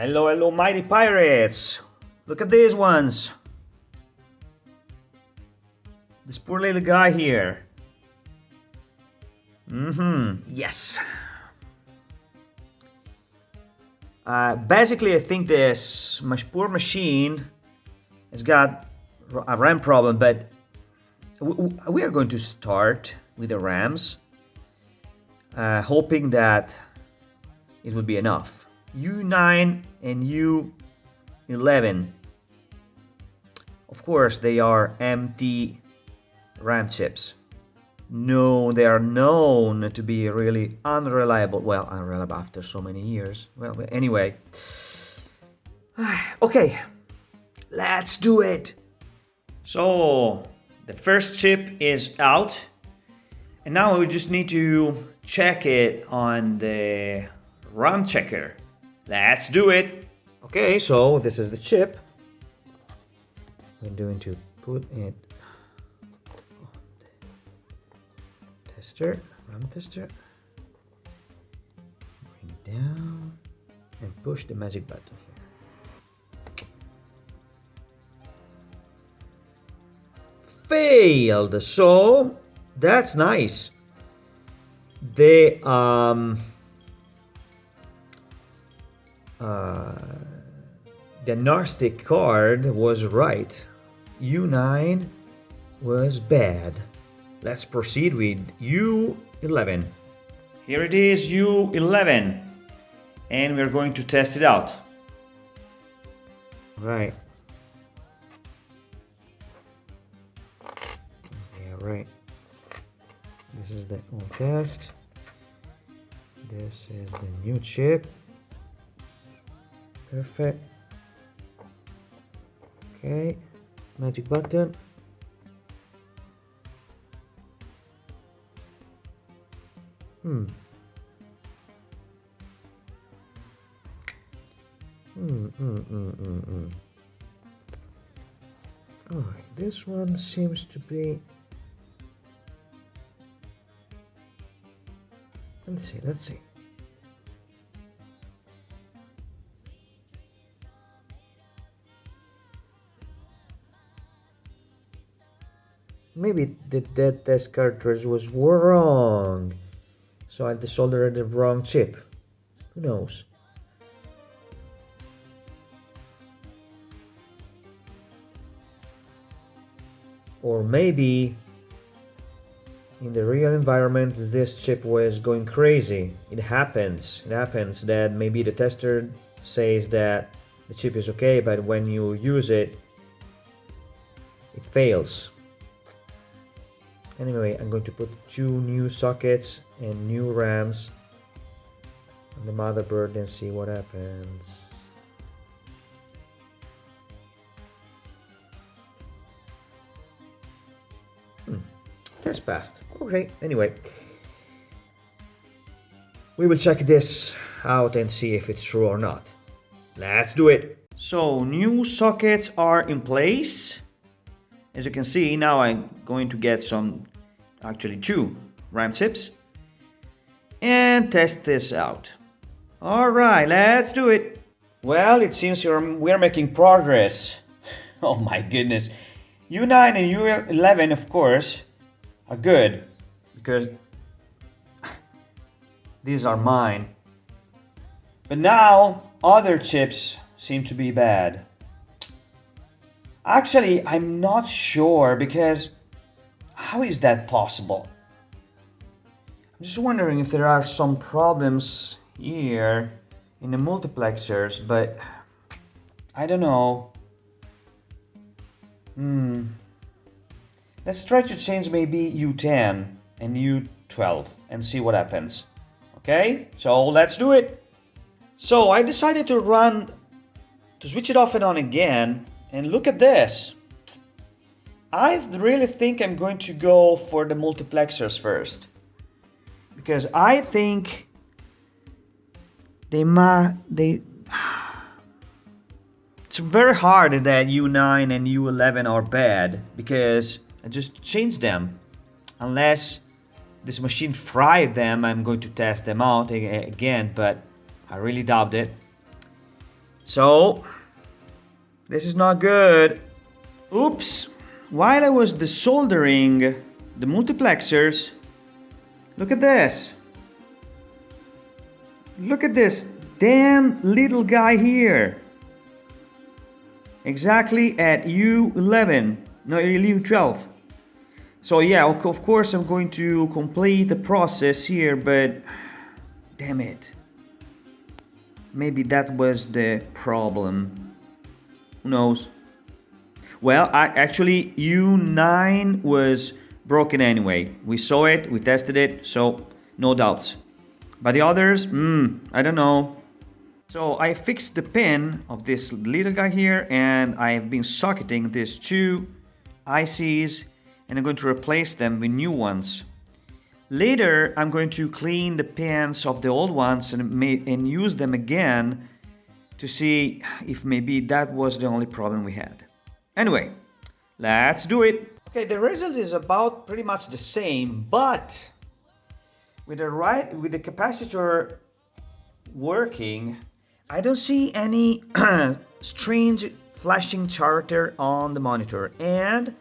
Hello, hello, mighty pirates! Look at these ones! This poor little guy here. Yes! Basically, I think this poor machine has got a RAM problem, but we are going to start with the RAMs, hoping that it will be enough. U9 and U11. Of course, they are empty RAM chips. No, they are known to be really unreliable. Well, unreliable after so many years. Well, but anyway. Okay, let's do it. So, the first chip is out. And now we just need to check it on the RAM checker. Let's do it. Okay, so this is the chip. We're going to put it on the tester, RAM tester. Bring it down and push the magic button here. Failed. So that's nice. The diagnostic card was right. U9 was bad. Let's proceed with U11. Here it is, U11. And we're going to test it out. Right. Yeah, right. This is the old test. This is the new chip. Perfect. Okay, magic button. Alright, this one seems to be. Let's see. Maybe that test cartridge was wrong, so I desoldered the wrong chip. Who knows? Or maybe in the real environment this chip was going crazy. It happens that maybe the tester says that the chip is okay, but when you use it, it fails. Anyway, I'm going to put 2 new sockets and new RAMs on the motherboard and see what happens. Test passed. Okay, anyway. We will check this out and see if it's true or not. Let's do it. So, new sockets are in place. As you can see, now I'm going to get actually 2 RAM chips and test this out. Alright, let's do it. Well, it seems we're making progress. Oh my goodness. U9 and U11, of course, are good because these are mine. But now other chips seem to be bad. Actually, I'm not sure because how is that possible? I'm just wondering if there are some problems here in the multiplexers, but I don't know. Let's try to change maybe U10 and U12 and see what happens. Okay, so let's do it. So I decided to switch it off and on again. And look at this. I really think I'm going to go for the multiplexers first. Because I think it's very hard that U9 and U11 are bad because I just changed them. Unless this machine fried them, I'm going to test them out again, but I really doubt it. So this is not good. Oops. While I was desoldering the multiplexers, look at this. Look at this damn little guy here. Exactly at U11, no, U12. So yeah, of course I'm going to complete the process here, but damn it. Maybe that was the problem. Who knows? Well, actually U9 was broken anyway. We saw it, we tested it, so no doubts. But the others, I don't know. So I fixed the pin of this little guy here, and I've been socketing these two ICs, and I'm going to replace them with new ones. Later, I'm going to clean the pins of the old ones and use them again to see if maybe that was the only problem we had. Anyway, let's do it. Okay, the result is about pretty much the same, but with the capacitor working, I don't see any strange flashing character on the monitor, and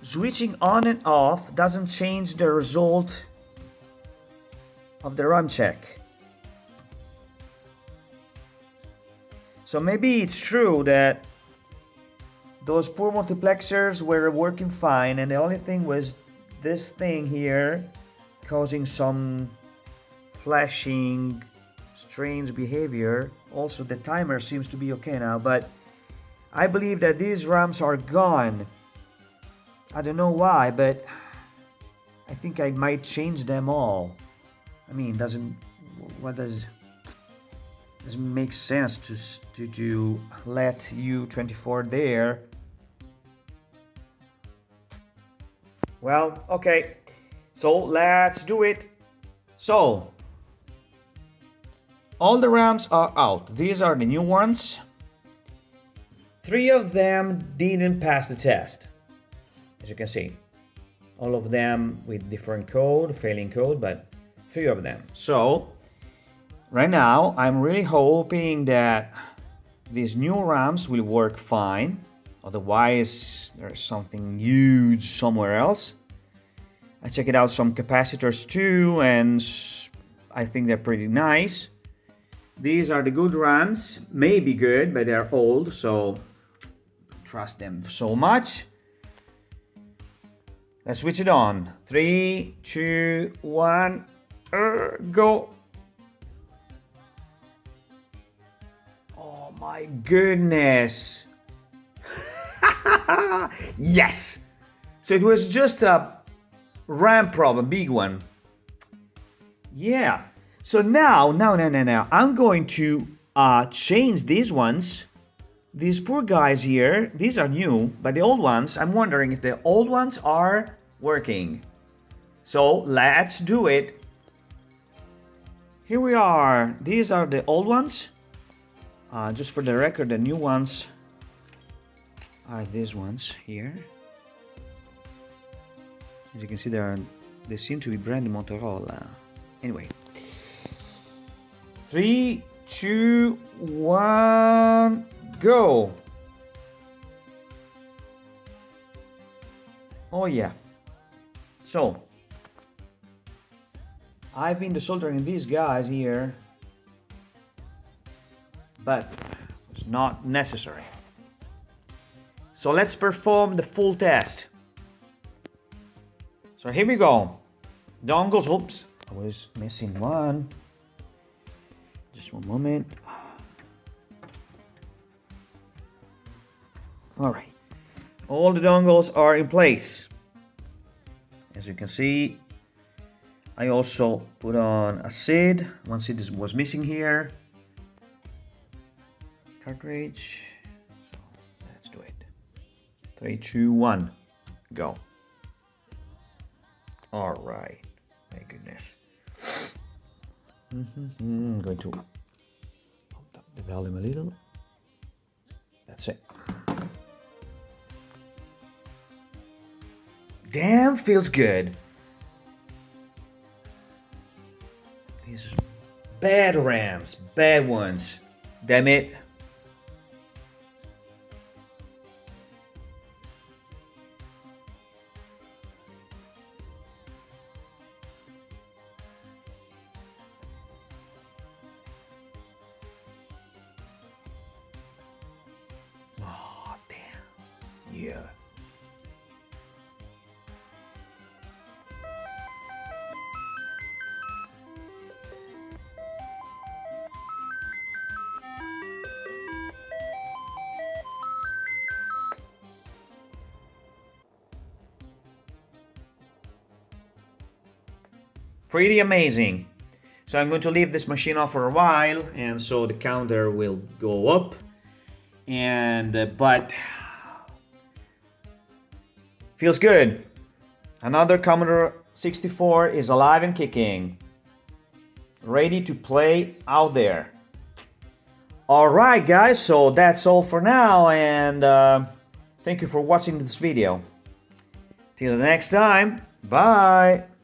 switching on and off doesn't change the result of the RAM check. So maybe it's true that those poor multiplexers were working fine, and the only thing was this thing here causing some flashing strange behavior. Also, the timer seems to be okay now, but I believe that these RAMs are gone. I don't know why, but I think I might change them all. I mean, doesn't make sense to let U24 there. Well, okay, so let's do it. So all the RAMs are out. These are the new ones. 3 of them didn't pass the test, as you can see. All of them with different code, failing code, but 3 of them. So right now, I'm really hoping that these new RAMs will work fine. Otherwise, there's something huge somewhere else. I checked out some capacitors too, and I think they're pretty nice. These are the good RAMs. Maybe good, but they're old, so don't trust them so much. Let's switch it on. 3, 2, 1, go. Oh my goodness. Yes! So it was just a RAM problem, big one. Yeah. So now, I'm going to change these ones. These poor guys here, these are new, but the old ones, I'm wondering if the old ones are working. So let's do it. Here we are. These are the old ones. Just for the record, the new ones are these ones here. As you can see, they seem to be branded Motorola. Anyway, 3, 2, 1, go. Oh yeah. So I've been desoldering these guys here, but it's not necessary. So let's perform the full test. So here we go. Dongles, oops, I was missing one. Just one moment. All right, all the dongles are in place. As you can see, I also put on a SID. One SID was missing here. Cartridge. So let's do it. 3, 2, 1, go. All right. My goodness. I'm going to pump up the volume a little. That's it. Damn, feels good. These bad RAMs, bad ones. Damn it. Pretty amazing. So I'm going to leave this machine off for a while, and so the counter will go up. And but feels good. Another Commodore 64 is alive and kicking, ready to play out there. Alright guys, so that's all for now, and thank you for watching this video. Till the next time, bye!